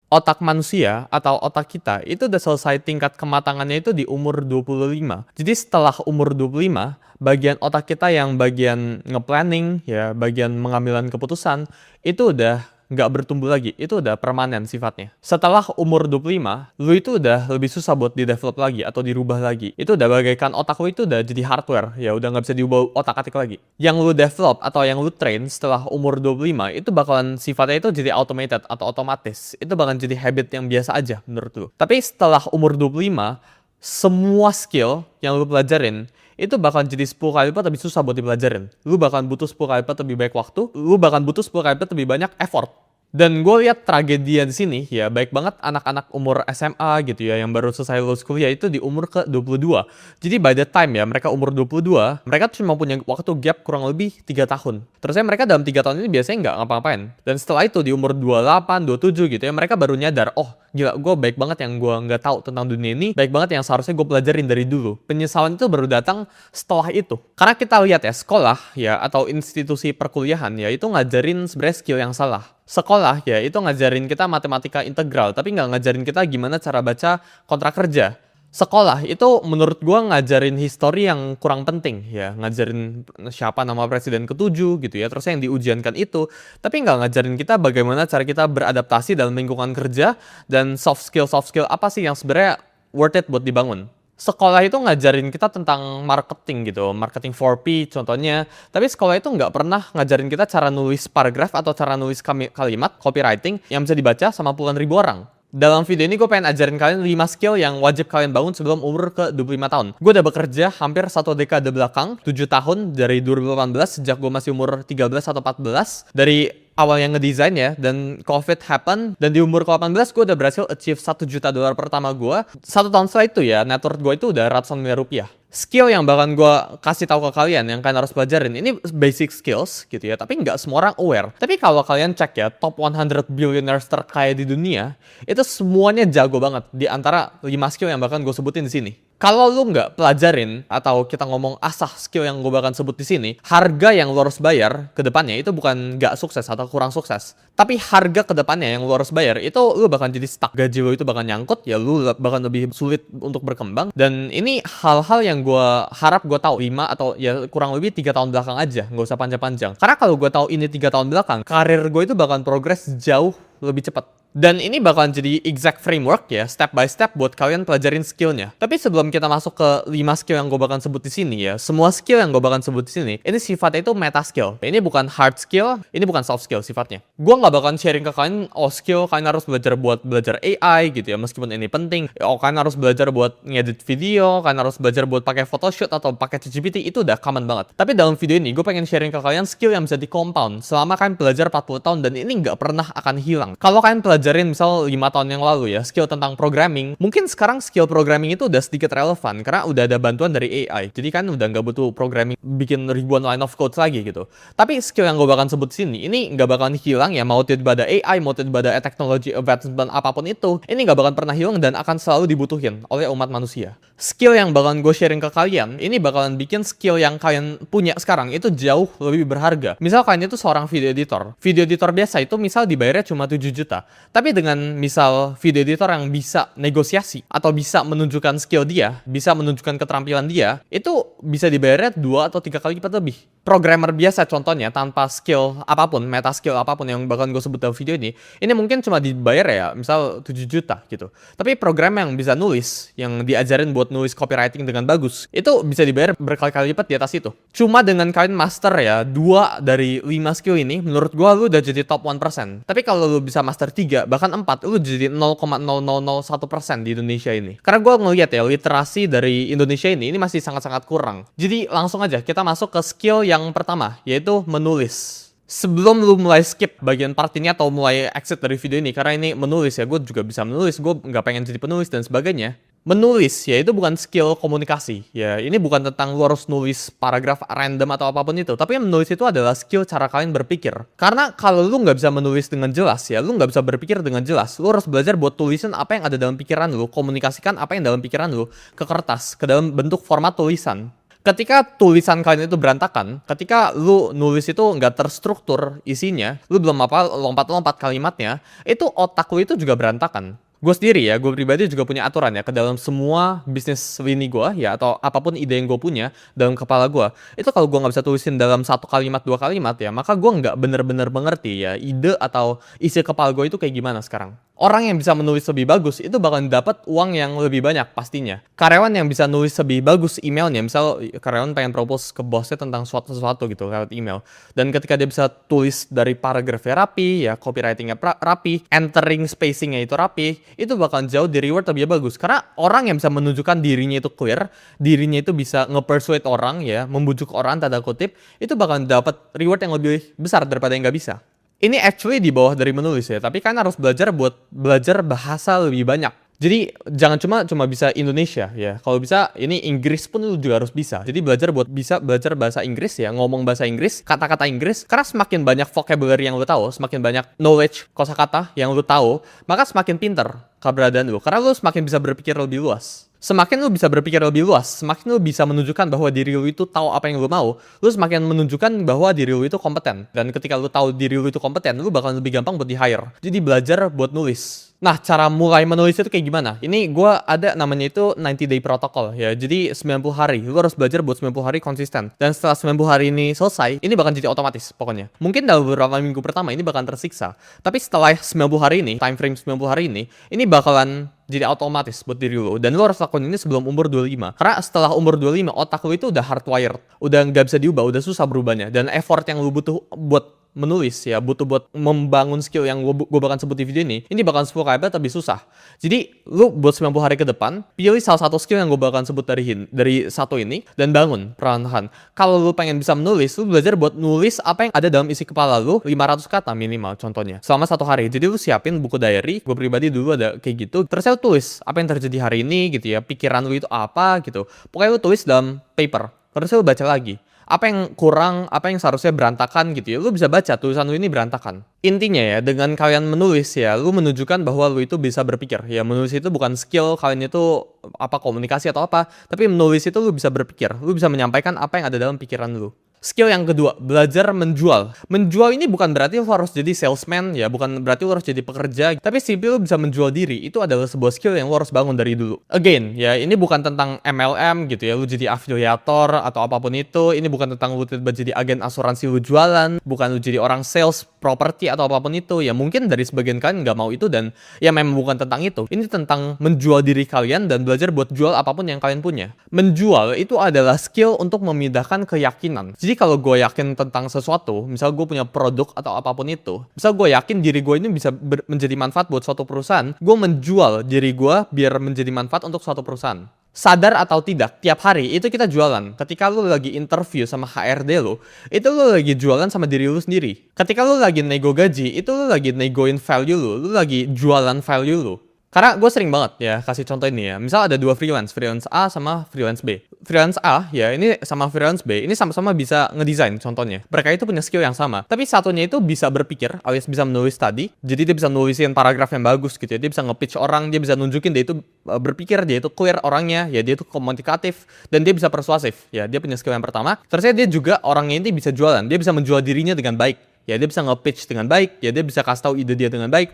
Otak manusia atau otak kita itu udah selesai tingkat kematangannya itu di umur 25. Jadi setelah umur 25, bagian otak kita yang bagian nge-planning, ya, bagian mengambilan keputusan, itu udah nggak bertumbuh lagi, itu udah permanen sifatnya. Setelah umur 25, lu itu udah lebih susah buat di-develop lagi atau dirubah lagi. Itu udah bagaikan otak lu itu udah jadi hardware, ya udah nggak bisa diubah otak-atik lagi. Yang lu develop atau yang lu train setelah umur 25, itu bakalan sifatnya itu jadi automated atau otomatis. Itu bakalan jadi habit yang biasa aja menurut lu. Tapi setelah umur 25, semua skill yang lu pelajarin itu bakal jadi 10 kali lipat lebih susah buat dipelajarin. Lu bakal butuh 10 kali lipat lebih banyak waktu, lu bakal butuh 10 kali lipat lebih banyak effort. Dan gue lihat tragedi di sini, ya baik banget anak-anak umur SMA gitu ya, yang baru selesai lulus kuliah itu di umur ke 22. Jadi by the time ya mereka umur 22, mereka cuma punya waktu gap kurang lebih 3 tahun. Terusnya mereka dalam 3 tahun ini biasanya nggak ngapa-ngapain. Dan setelah itu di umur 28, 27 gitu ya, mereka baru nyadar, oh gila, gue baik banget yang gue nggak tahu tentang dunia ini, baik banget yang seharusnya gue pelajarin dari dulu. Penyesalan itu baru datang setelah itu. Karena kita lihat ya, sekolah ya atau institusi perkuliahan ya itu ngajarin sebenarnya skill yang salah. Sekolah ya itu ngajarin kita matematika integral, tapi nggak ngajarin kita gimana cara baca kontrak kerja. Sekolah itu menurut gua ngajarin histori yang kurang penting ya, ngajarin siapa nama presiden ketujuh gitu ya, terus yang diujiankan itu, tapi nggak ngajarin kita bagaimana cara kita beradaptasi dalam lingkungan kerja dan soft skill apa sih yang sebenarnya worth it buat dibangun. Sekolah itu ngajarin kita tentang marketing gitu, marketing 4P contohnya. Tapi sekolah itu nggak pernah ngajarin kita cara nulis paragraf atau cara nulis kalimat, copywriting yang bisa dibaca sama puluhan ribu orang. Dalam video ini gue pengen ajarin kalian 5 skill yang wajib kalian bangun sebelum umur ke 25 tahun. Gue udah bekerja hampir 1 dekade belakang, 7 tahun dari 2018 sejak gue masih umur 13 atau 14. Dari awal yang ngedesain ya, dan COVID happen, dan di umur ke-18 gue udah berhasil achieve $1 juta pertama gue. 1 tahun setelah itu ya, net worth gue itu udah ratusan miliar rupiah. Skill yang bakal gue kasih tahu ke kalian yang kalian harus pelajarin ini basic skills gitu ya, tapi nggak semua orang aware. Tapi kalau kalian cek ya top 100 billionaires terkaya di dunia, itu semuanya jago banget di antara 5 skill yang bakal gue sebutin di sini. Kalau lu nggak pelajarin atau kita ngomong asah skill yang gue bakal sebut di sini, harga yang lu harus bayar ke depannya itu bukan nggak sukses atau kurang sukses, tapi harga ke depannya yang lu harus bayar itu lu bakal jadi stuck. Gaji lu itu bakal nyangkut, ya lu bakal lebih sulit untuk berkembang. Dan ini hal-hal yang gue harap gue tahu 5 atau ya kurang lebih 3 tahun belakang aja, nggak usah panjang-panjang. Karena kalau gue tahu ini 3 tahun belakang, karir gue itu bakal progres jauh lebih cepat. Dan ini bakalan jadi exact framework ya, step by step buat kalian pelajarin skillnya. Tapi sebelum kita masuk ke 5 skill yang gue bakalan sebut di sini ya, semua skill yang gue bakalan sebut di sini, ini sifatnya itu meta skill. Ini bukan hard skill, ini bukan soft skill sifatnya. Gue nggak bakalan sharing ke kalian, oh skill kalian harus belajar buat belajar AI gitu ya, meskipun ini penting. Oh kalian harus belajar buat ngedit video, kalian harus belajar buat pakai Photoshop atau pakai ChatGPT, itu udah common banget. Tapi dalam video ini gue pengen sharing ke kalian skill yang bisa di compound selama kalian belajar 40 tahun dan ini nggak pernah akan hilang. Kalau kalian pelajarin misal 5 tahun yang lalu ya, skill tentang programming, mungkin sekarang skill programming itu udah sedikit relevan karena udah ada bantuan dari AI. Jadi kan udah nggak butuh programming bikin ribuan line of code lagi gitu. Tapi skill yang gue bakal sebut sini, ini nggak bakalan hilang ya, mau tiba-tiba ada AI, mau tiba-tiba ada technology advancement apapun itu, ini nggak bakalan pernah hilang dan akan selalu dibutuhin oleh umat manusia. Skill yang bakalan gue sharing ke kalian, ini bakalan bikin skill yang kalian punya sekarang itu jauh lebih berharga. Misal kalian itu seorang video editor. Video editor biasa itu misal dibayarnya cuma 7 juta. Tapi dengan misal video editor yang bisa negosiasi atau bisa menunjukkan skill dia, bisa menunjukkan keterampilan dia, itu bisa dibayarnya 2 atau 3 kali lipat lebih. Programmer biasa contohnya tanpa skill apapun, meta skill apapun yang bakalan gue sebut dalam video ini mungkin cuma dibayar ya misal 7 juta gitu. Tapi program yang bisa nulis, yang diajarin buat nulis copywriting dengan bagus, itu bisa dibayar berkali-kali lipat di atas itu. Cuma dengan kalian master ya 2 dari 5 skill ini, menurut gue lu udah jadi top 1%. Tapi kalau lu bisa master 3 bahkan 4, lu jadi 0,0001% di Indonesia ini. Karena gue ngeliat ya literasi dari Indonesia ini masih sangat-sangat kurang. Jadi langsung aja kita masuk ke skill yang pertama, yaitu menulis. Sebelum lu mulai skip bagian part ini atau mulai exit dari video ini, karena ini menulis ya, gue juga bisa menulis, gue nggak pengen jadi penulis dan sebagainya. Menulis ya itu bukan skill komunikasi ya, ini bukan tentang lu harus nulis paragraf random atau apapun itu, tapi menulis itu adalah skill cara kalian berpikir. Karena kalau lu nggak bisa menulis dengan jelas ya, lu nggak bisa berpikir dengan jelas, lu harus belajar buat tulisan apa yang ada dalam pikiran lu, komunikasikan apa yang dalam pikiran lu ke kertas, ke dalam bentuk format tulisan. Ketika tulisan kalian itu berantakan, ketika lu nulis itu nggak terstruktur isinya, lu belum apa lompat-lompat kalimatnya, itu otak lu itu juga berantakan. Gue sendiri ya, gue pribadi juga punya aturan ya ke dalam semua bisnis lini gue ya, atau apapun ide yang gue punya dalam kepala gue. Itu kalau gue nggak bisa tulisin dalam satu kalimat, dua kalimat ya, maka gue nggak bener-bener mengerti ya ide atau isi kepala gue itu kayak gimana sekarang. Orang yang bisa menulis lebih bagus itu bakal dapat uang yang lebih banyak pastinya. Karyawan yang bisa nulis lebih bagus emailnya, misal karyawan pengen propose ke bosnya tentang sesuatu gitu lewat email. Dan ketika dia bisa tulis dari paragrafnya rapi, ya copywritingnya rapi, entering spacingnya itu rapi, itu bakal jauh di reward lebih bagus. Karena orang yang bisa menunjukkan dirinya itu clear, dirinya itu bisa nge-persuade orang ya, membujuk orang tanda kutip, itu bakal dapat reward yang lebih besar daripada yang nggak bisa. Ini actually di bawah dari menulis ya, tapi kan harus belajar buat belajar bahasa lebih banyak. Jadi jangan cuma bisa Indonesia ya. Kalau bisa ini Inggris pun lu juga harus bisa. Jadi belajar buat bisa belajar bahasa Inggris ya, ngomong bahasa Inggris, kata-kata Inggris. Karena semakin banyak vocabulary yang lu tahu, semakin banyak knowledge kosakata yang lu tahu, maka semakin pinter keberadaan lu. Karena lu semakin bisa berpikir lebih luas. Semakin lu bisa berpikir lebih luas, semakin lu bisa menunjukkan bahwa diri lu itu tahu apa yang lu mau, lu semakin menunjukkan bahwa diri lu itu kompeten. Dan ketika lu tahu diri lu itu kompeten, lu bakal lebih gampang buat di-hire. Jadi belajar buat nulis. Nah, cara mulai menulis itu kayak gimana? Ini gue ada namanya itu 90 day protocol ya. Jadi 90 hari. Lu harus belajar buat 90 hari konsisten. Dan setelah 90 hari ini selesai, ini bakal jadi otomatis pokoknya. Mungkin dalam beberapa minggu pertama ini bakal tersiksa. Tapi setelah 90 hari ini, time frame 90 hari ini bakalan jadi otomatis buat diri lu. Dan lu harus lakukan ini sebelum umur 25. Karena setelah umur 25, otak lu itu udah hardwired. Udah nggak bisa diubah, udah susah berubahnya. Dan effort yang lu butuh buat menulis ya, butuh buat membangun skill yang gue bakal sebut di video ini bakal 10 kali lebih susah. Jadi lu buat 90 hari ke depan, pilih salah satu skill yang gue bakal sebut dari satu ini dan bangun perlahan-lahan. Kalau lu pengen bisa menulis, lu belajar buat nulis apa yang ada dalam isi kepala lu 500 kata minimal contohnya selama 1 hari. Jadi lu siapin buku diary, gue pribadi dulu ada kayak gitu. Terus lu tulis apa yang terjadi hari ini gitu ya, pikiran lu itu apa gitu. Pokoknya lu tulis dalam paper. Terus lu baca lagi. Apa yang kurang, apa yang seharusnya berantakan gitu ya. Lu bisa baca tulisan lu ini berantakan. Intinya ya, dengan kalian menulis ya, lu menunjukkan bahwa lu itu bisa berpikir. Ya, menulis itu bukan skill kalian itu apa komunikasi atau apa, tapi menulis itu lu bisa berpikir. Lu bisa menyampaikan apa yang ada dalam pikiran lu. Skill yang kedua, belajar menjual. Menjual ini bukan berarti lu harus jadi salesman ya, bukan berarti lu harus jadi pekerja, tapi simply lu bisa menjual diri. Itu adalah sebuah skill yang lu harus bangun dari dulu. Again, ya ini bukan tentang MLM gitu ya, lu jadi afiliator atau apapun itu. Ini bukan tentang lu tiba jadi agen asuransi lu jualan, bukan lu jadi orang sales properti atau apapun itu. Ya mungkin dari sebagian kalian nggak mau itu dan ya memang bukan tentang itu. Ini tentang menjual diri kalian dan belajar buat jual apapun yang kalian punya. Menjual itu adalah skill untuk memindahkan keyakinan. Jadi kalau gue yakin tentang sesuatu, misal gue punya produk atau apapun itu, misal gue yakin diri gue ini bisa menjadi manfaat buat suatu perusahaan, gue menjual diri gue biar menjadi manfaat untuk suatu perusahaan. Sadar atau tidak, tiap hari itu kita jualan. Ketika lu lagi interview sama HRD lu, itu lu lagi jualan sama diri lu sendiri. Ketika lu lagi nego gaji, itu lu lagi negoin value lu lagi jualan value lu. Karena gue sering banget ya kasih contoh ini ya. Misal ada dua freelance A sama freelance B. Freelance A ya ini sama freelance B, ini sama-sama bisa ngedesain contohnya. Mereka itu punya skill yang sama. Tapi satunya itu bisa berpikir alias bisa menulis tadi. Jadi dia bisa nulisin paragraf yang bagus gitu ya. Dia bisa nge-pitch orang, dia bisa nunjukin dia itu berpikir, dia itu clear orangnya, ya dia itu komunikatif dan dia bisa persuasif. Ya dia punya skill yang pertama. Terusnya dia juga orangnya ini bisa jualan. Dia bisa menjual dirinya dengan baik. Ya dia bisa nge-pitch dengan baik, ya dia bisa kasih tahu ide dia dengan baik.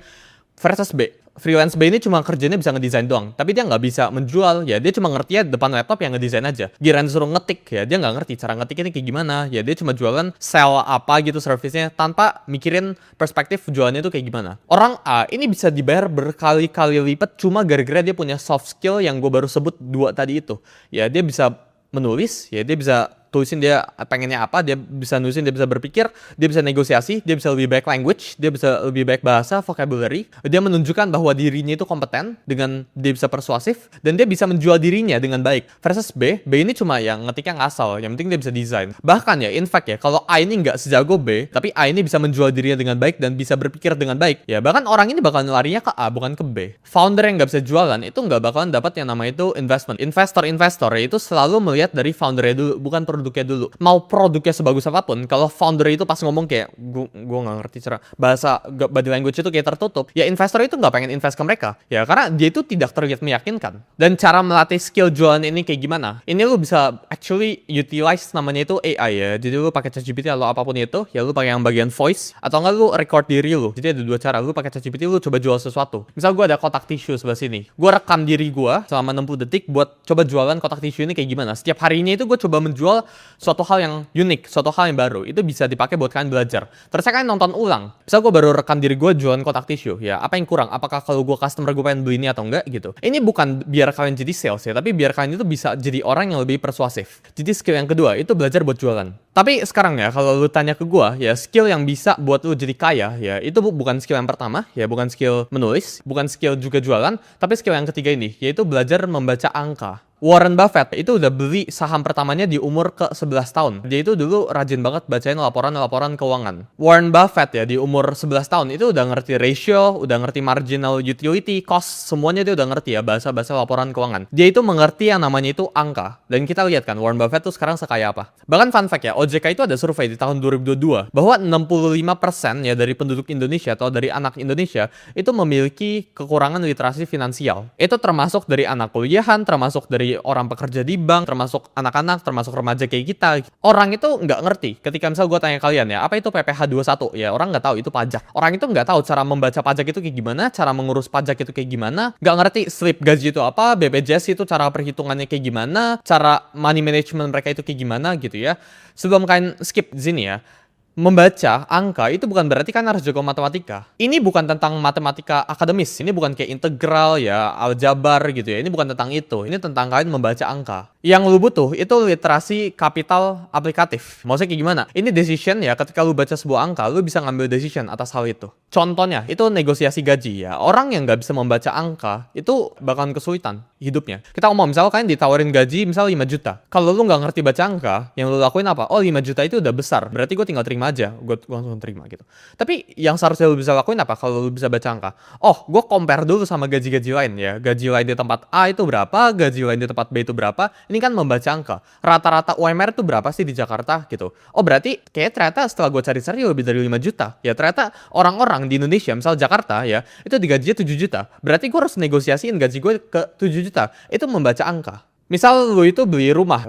Versus B, freelance B ini cuma kerjanya bisa ngedesain doang, tapi dia nggak bisa menjual, ya dia cuma ngerti ya depan laptop yang ngedesain aja. Giliran disuruh ngetik, ya dia nggak ngerti cara ngetiknya kayak gimana, ya dia cuma jualan sell apa gitu service-nya tanpa mikirin perspektif jualannya itu kayak gimana. Orang A ini bisa dibayar berkali-kali lipat cuma gara-gara dia punya soft skill yang gue baru sebut 2 tadi itu. Ya dia bisa menulis, ya dia bisa tulisin dia pengennya apa, dia bisa nulisin, dia bisa berpikir, dia bisa negosiasi, dia bisa lebih baik language, dia bisa lebih baik bahasa, vocabulary. Dia menunjukkan bahwa dirinya itu kompeten dengan dia bisa persuasif dan dia bisa menjual dirinya dengan baik. Versus B ini cuma yang ngetiknya ngasal, yang penting dia bisa desain. Bahkan ya, in fact ya, kalau A ini nggak sejago B, tapi A ini bisa menjual dirinya dengan baik dan bisa berpikir dengan baik, ya bahkan orang ini bakalan larinya ke A bukan ke B. Founder yang nggak bisa jualan itu nggak bakalan dapat yang namanya itu investment. Investor ya itu selalu melihat dari foundernya dulu, bukan produk produknya dulu. Mau produknya sebagus apapun, kalau founder itu pas ngomong kayak, gue nggak ngerti cara bahasa body language itu kayak tertutup, ya investor itu nggak pengen invest ke mereka. Ya karena dia itu tidak terlihat meyakinkan. Dan cara melatih skill jualan ini kayak gimana? Ini lu bisa actually utilize namanya itu AI ya. Jadi lu pakai ChatGPT atau apapun itu, ya lu pakai yang bagian voice, atau enggak lu record diri lu. Jadi ada dua cara, lu pakai ChatGPT, lu coba jual sesuatu. Misal gue ada kotak tisu sebelah sini, gue rekam diri gue selama 60 detik buat coba jualan kotak tisu ini kayak gimana. Setiap harinya itu gue coba menjual suatu hal yang unik, suatu hal yang baru. Itu bisa dipakai buat kalian belajar. Terus kalian nonton ulang. Misal gue baru rekam diri gue jualan kotak tisu, ya apa yang kurang? Apakah kalau gue customer gue pengen beli ini atau enggak gitu. Ini bukan biar kalian jadi sales ya, tapi biar kalian itu bisa jadi orang yang lebih persuasif. Jadi skill yang kedua itu belajar buat jualan. Tapi sekarang ya, kalau lu tanya ke gue, ya skill yang bisa buat lu jadi kaya, ya itu bukan skill yang pertama, ya bukan skill menulis, bukan skill juga jualan, tapi skill yang ketiga ini, yaitu belajar membaca angka. Warren Buffett itu udah beli saham pertamanya di umur ke-11 tahun. Dia itu dulu rajin banget bacain laporan-laporan keuangan. Warren Buffett ya di umur 11 tahun itu udah ngerti ratio, udah ngerti marginal utility, cost, semuanya dia udah ngerti ya bahasa-bahasa laporan keuangan. Dia itu mengerti yang namanya itu angka. Dan kita lihat kan Warren Buffett tuh sekarang sekaya apa. Bahkan fun fact ya, OJK itu ada survei di tahun 2022 bahwa 65% ya dari penduduk Indonesia atau dari anak Indonesia itu memiliki kekurangan literasi finansial. Itu termasuk dari anak kuliahan, termasuk dari orang pekerja di bank, termasuk anak-anak, termasuk remaja kayak kita. Orang itu nggak ngerti. Ketika misal gue tanya kalian ya, apa itu PPh 21? Ya orang nggak tahu itu pajak. Orang itu nggak tahu cara membaca pajak itu kayak gimana, cara mengurus pajak itu kayak gimana, nggak ngerti slip gaji itu apa, BPJS itu cara perhitungannya kayak gimana, cara money management mereka itu kayak gimana gitu ya. Sebelum kalian skip di sini ya, membaca angka itu bukan berarti kan harus jago matematika. Ini bukan tentang matematika akademis. Ini bukan kayak integral ya, aljabar gitu ya. Ini bukan tentang itu. Ini tentang kalian membaca angka. Yang lu butuh itu literasi kapital aplikatif. Maksudnya kayak gimana? Ini decision ya, ketika lu baca sebuah angka, lu bisa ngambil decision atas hal itu. Contohnya, itu negosiasi gaji ya. Orang yang nggak bisa membaca angka, itu bakalan kesulitan hidupnya. Kita ngomong, misal kalian ditawarin gaji misal 5 juta. Kalau lu nggak ngerti baca angka, yang lu lakuin apa? Oh 5 juta itu udah besar, berarti gue tinggal terima aja. Gue langsung terima gitu. Tapi yang seharusnya lu bisa lakuin apa kalau lu bisa baca angka? Oh, gue compare dulu sama gaji-gaji lain ya. Gaji lain di tempat A itu berapa, gaji lain di tempat B itu berapa. Ini kan membaca angka. Rata-rata UMR itu berapa sih di Jakarta gitu. Oh berarti kayak ternyata setelah gue cari-cari lebih dari 5 juta. Ya ternyata orang-orang di Indonesia, misal Jakarta ya, itu digajinya 7 juta. Berarti gue harus negosiasiin gaji gue ke 7 juta. Itu membaca angka. Misal lu itu beli rumah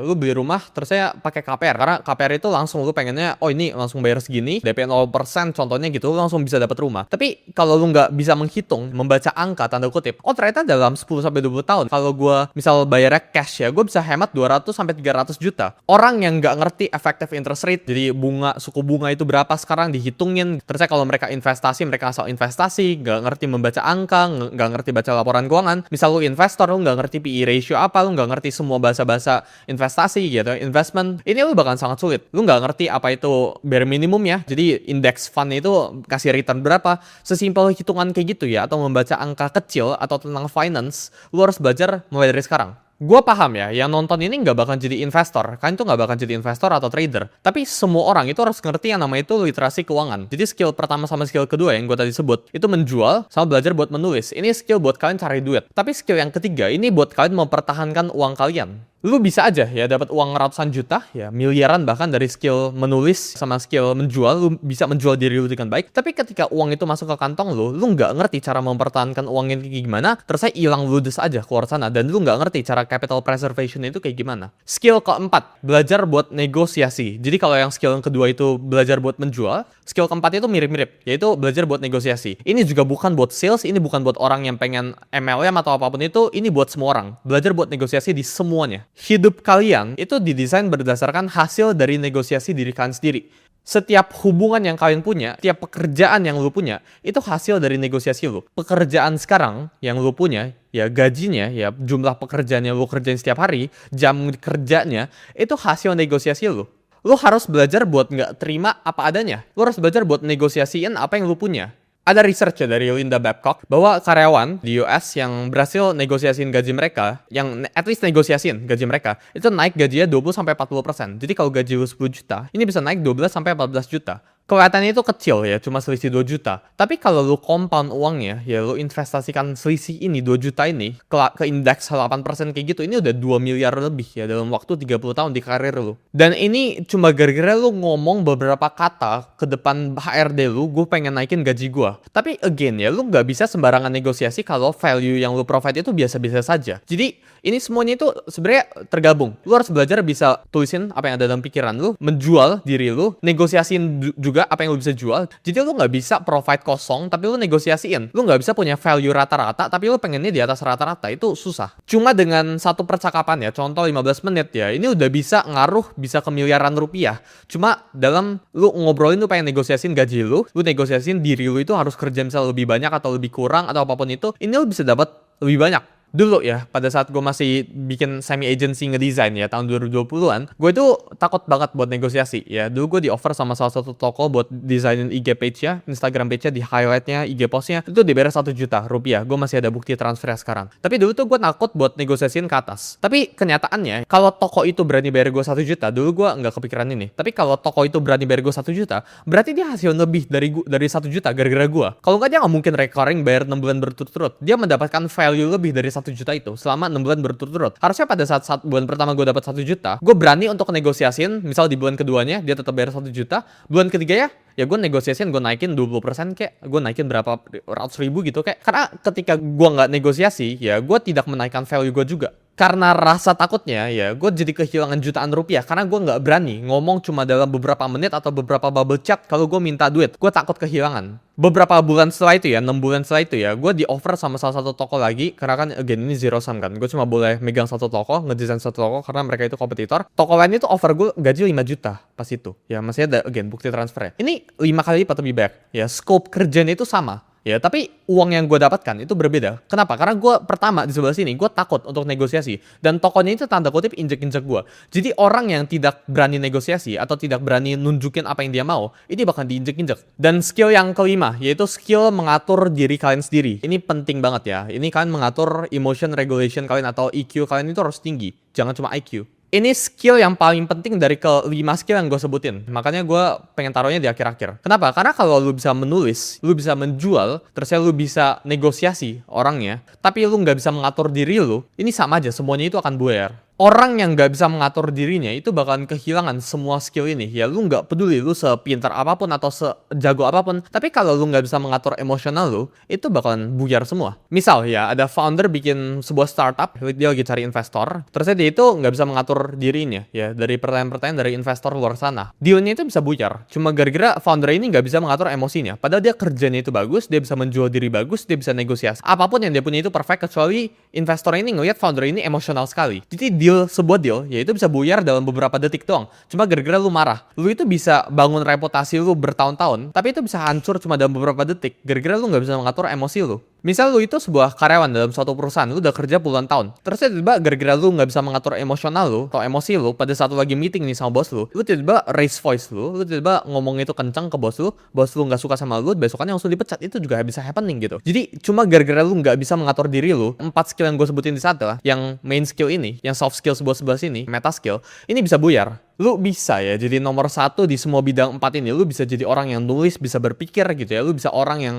terus saya pakai KPR karena KPR itu langsung lu pengennya oh ini langsung bayar segini DP 0% contohnya gitu lu langsung bisa dapat rumah. Tapi kalau lu nggak bisa menghitung membaca angka tanda kutip, oh ternyata dalam 10 sampai 20 tahun kalau gua misal bayarnya cash ya, gua bisa hemat 200 sampai 300 juta. Orang yang nggak ngerti effective interest rate, jadi suku bunga itu berapa sekarang dihitungin. Terus kalau mereka investasi, mereka asal investasi, nggak ngerti membaca angka, nggak ngerti baca laporan keuangan. Misal lu investor, lu nggak ngerti PE ratio apa, lu nggak ngerti semua bahasa-bahasa investasi gitu, investment, ini lu bakal sangat sulit. Lu nggak ngerti apa itu bare minimum ya, jadi index fund itu kasih return berapa, sesimpel hitungan kayak gitu ya, atau membaca angka kecil atau tentang finance, lu harus belajar mulai dari sekarang. Gue paham ya, yang nonton ini nggak bakal jadi investor. Kalian tuh nggak bakal jadi investor atau trader. Tapi semua orang itu harus ngerti yang namanya itu literasi keuangan. Jadi skill pertama sama skill kedua yang gue tadi sebut, itu menjual sama belajar buat menulis. Ini skill buat kalian cari duit. Tapi skill yang ketiga, ini buat kalian mempertahankan uang kalian. Lu bisa aja ya dapat uang ratusan juta, ya miliaran bahkan dari skill menulis sama skill menjual. Lu bisa menjual diri lu dengan baik. Tapi ketika uang itu masuk ke kantong lu nggak ngerti cara mempertahankan uang ini gimana, terus hilang ludes aja keluar sana. Dan lu nggak ngerti cara capital preservation itu kayak gimana. Skill keempat, belajar buat negosiasi. Jadi kalau yang skill yang kedua itu belajar buat menjual, skill keempat itu mirip-mirip, yaitu belajar buat negosiasi. Ini juga bukan buat sales, ini bukan buat orang yang pengen MLM atau apapun itu, ini buat semua orang. Belajar buat negosiasi di semuanya. Hidup kalian itu didesain berdasarkan hasil dari negosiasi diri kalian sendiri. Setiap hubungan yang kalian punya, setiap pekerjaan yang lu punya, itu hasil dari negosiasi lu. Pekerjaan sekarang yang lu punya, ya gajinya, ya jumlah pekerjaan yang lu kerjain setiap hari, jam kerjanya, itu hasil negosiasi lu. Lu harus belajar buat nggak terima apa adanya. Lu harus belajar buat negosiasiin apa yang lu punya. Ada research ya dari Linda Babcock bahwa karyawan di US yang berhasil negosiasiin gaji mereka, yang at least negosiasiin gaji mereka, itu naik gajinya 20-40%. Jadi kalau gaji lu 10 juta, ini bisa naik 12-14 juta. kelihatannya itu kecil ya, cuma selisih 2 juta. Tapi kalau lu compound uangnya, ya lu investasikan selisih ini 2 juta ini ke indeks 8% kayak gitu, ini udah 2 miliar lebih ya dalam waktu 30 tahun di karir lu. Dan ini cuma gara-gara lu ngomong beberapa kata ke depan HRD lu, gue pengen naikin gaji gua. Tapi again ya, lu nggak bisa sembarangan negosiasi kalau value yang lu provide itu biasa-biasa saja. Jadi ini semuanya itu sebenarnya tergabung. Lu harus belajar bisa tulisin apa yang ada dalam pikiran lu, menjual diri lu, negosiasiin juga apa yang lu bisa jual. Jadi lu nggak bisa provide kosong, tapi lu negosiasiin. Lu nggak bisa punya value rata-rata, tapi lu pengennya di atas rata-rata. Itu susah. Cuma dengan satu percakapan ya, contoh 15 menit ya, ini udah bisa ngaruh, bisa ke miliaran rupiah. Cuma dalam lu ngobrolin lu pengen negosiasiin gaji lu negosiasiin diri lu itu harus kerja misalnya lebih banyak atau lebih kurang atau apapun itu, ini lu bisa dapat lebih banyak. Dulu ya, pada saat gue masih bikin semi agency ngedesain ya, tahun 2020-an, gue itu takut banget buat negosiasi ya. Dulu gue di offer sama salah satu toko buat desainin IG page-nya, Instagram page-nya, di highlight-nya, IG post-nya, itu dibayar 1 juta rupiah. Gue masih ada bukti transfernya sekarang. Tapi dulu tuh gue takut buat negosiasiin ke atas. Tapi kenyataannya, kalau toko itu berani bayar gue 1 juta, dulu gue nggak kepikiran ini. Tapi kalau toko itu berani bayar gue 1 juta, berarti dia hasil lebih dari 1 juta gara-gara gue. Kalau nggak, dia nggak mungkin recurring bayar 6 bulan berturut-turut. Dia mendapatkan value lebih dari 1 juta itu selama 6 bulan berturut-turut. Harusnya pada saat bulan pertama gue dapat 1 juta, gue berani untuk negosiasiin, misal di bulan keduanya dia tetap bayar 1 juta, bulan ketiga ya gue negosiasiin, gue naikin 20% kayak, gue naikin berapa ratus ribu gitu kayak. Karena ketika gue nggak negosiasi, ya gue tidak menaikkan value gue juga. Karena rasa takutnya ya gue jadi kehilangan jutaan rupiah karena gue nggak berani ngomong cuma dalam beberapa menit atau beberapa bubble chat kalau gue minta duit. Gue takut kehilangan. Beberapa bulan setelah itu ya, 6 bulan setelah itu ya, gue di offer sama salah satu toko lagi. Karena kan again ini zero sum kan, gue cuma boleh megang satu toko, ngedesain satu toko karena mereka itu kompetitor. Toko lain itu offer gue gaji 5 juta pas itu. Ya masih ada again bukti transfernya. Ini 5 kali lipat lebih banyak. Ya scope kerjanya itu sama. Ya, tapi uang yang gue dapatkan itu berbeda. Kenapa? Karena gue pertama di sebelah sini, gue takut untuk negosiasi. Dan tokonya itu tanda kutip injek-injek gue. Jadi orang yang tidak berani negosiasi atau tidak berani nunjukin apa yang dia mau, ini bakal diinjek-injek. Dan skill yang kelima, yaitu skill mengatur diri kalian sendiri. Ini penting banget ya. Ini kalian mengatur emotion regulation kalian atau EQ kalian itu harus tinggi. Jangan cuma IQ. Ini skill yang paling penting dari kelima skill yang gue sebutin. Makanya gue pengen taruhnya di akhir-akhir. Kenapa? Karena kalau lu bisa menulis, lu bisa menjual, terus lu bisa negosiasi orangnya, tapi lu nggak bisa mengatur diri lu, ini sama aja, semuanya itu akan buyar. Orang yang nggak bisa mengatur dirinya itu bakalan kehilangan semua skill ini. Ya lu nggak peduli lu sepintar apapun atau sejago apapun, tapi kalau lu nggak bisa mengatur emosional lu, itu bakalan buyar semua. Misal ya, ada founder bikin sebuah startup, dia lagi cari investor, terus dia itu nggak bisa mengatur dirinya ya dari pertanyaan-pertanyaan dari investor luar sana. Dealnya itu bisa buyar, cuma gara-gara founder ini nggak bisa mengatur emosinya. Padahal dia kerjanya itu bagus, dia bisa menjual diri bagus, dia bisa negosiasi. Apapun yang dia punya itu perfect, kecuali investor ini ngelihat founder ini emosional sekali. Jadi sebuah deal, ya itu bisa buyar dalam beberapa detik doang. Cuma gara-gara lu marah. Lu itu bisa bangun reputasi lu bertahun-tahun, tapi itu bisa hancur cuma dalam beberapa detik. Gara-gara lu nggak bisa mengatur emosi lu. Misal lu itu sebuah karyawan dalam suatu perusahaan, lu udah kerja puluhan tahun. Terus tiba-tiba gara-gara lu nggak bisa mengatur emosional lu atau emosi lu, pada saat lu lagi meeting nih sama bos lu tiba-tiba raise voice lu tiba-tiba ngomong itu kencang ke bos lu nggak suka sama lu, besokannya langsung dipecat. Itu juga bisa happening gitu. Jadi cuma gara-gara lu nggak bisa mengatur diri lu, 4 skill yang gue sebutin di saat lah, yang main skill ini, yang soft skill sebelah sini, meta skill, ini bisa buyar. Lu bisa ya jadi nomor 1 di semua bidang 4 ini. Lu bisa jadi orang yang nulis, bisa berpikir gitu ya. Lu bisa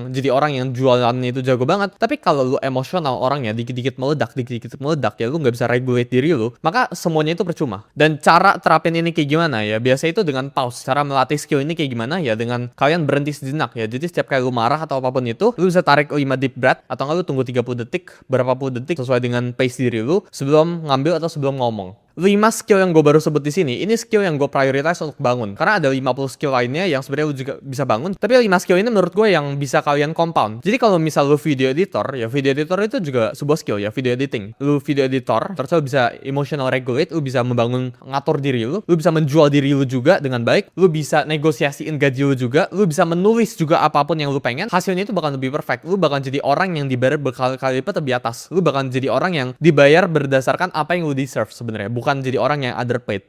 jadi orang yang jualannya itu jago banget. Tapi kalau lu emosional orangnya dikit-dikit meledak ya, lu nggak bisa regulate diri lu, maka semuanya itu percuma. Dan cara terapin ini kayak gimana ya? Biasa itu dengan pause. Cara melatih skill ini kayak gimana ya? Dengan kalian berhenti sejenak ya. Jadi setiap kali lu marah atau apapun itu, lu bisa tarik 5 deep breath, atau nggak lu tunggu 30 detik, berapa puluh detik sesuai dengan pace diri lu sebelum ngambil atau sebelum ngomong. 5 skill yang gue baru sebut di sini, ini skill yang gue prioritize untuk bangun. Karena ada 50 skill lainnya yang sebenarnya lu juga bisa bangun. Tapi 5 skill ini menurut gue yang bisa kalian compound. Jadi kalau misal lu video editor, ya video editor itu juga sebuah skill ya, video editing. Lu video editor, terus lu bisa emotional regulate, lu bisa membangun, ngatur diri lu bisa menjual diri lu juga dengan baik, lu bisa negosiasiin gaji lu juga, lu bisa menulis juga apapun yang lu pengen. Hasilnya itu bakal lebih perfect. Lu bakal jadi orang yang dibayar berkali-kali lipat lebih atas. Lu bakal jadi orang yang dibayar berdasarkan apa yang lu deserve sebenarnya, bukan jadi orang yang underpaid.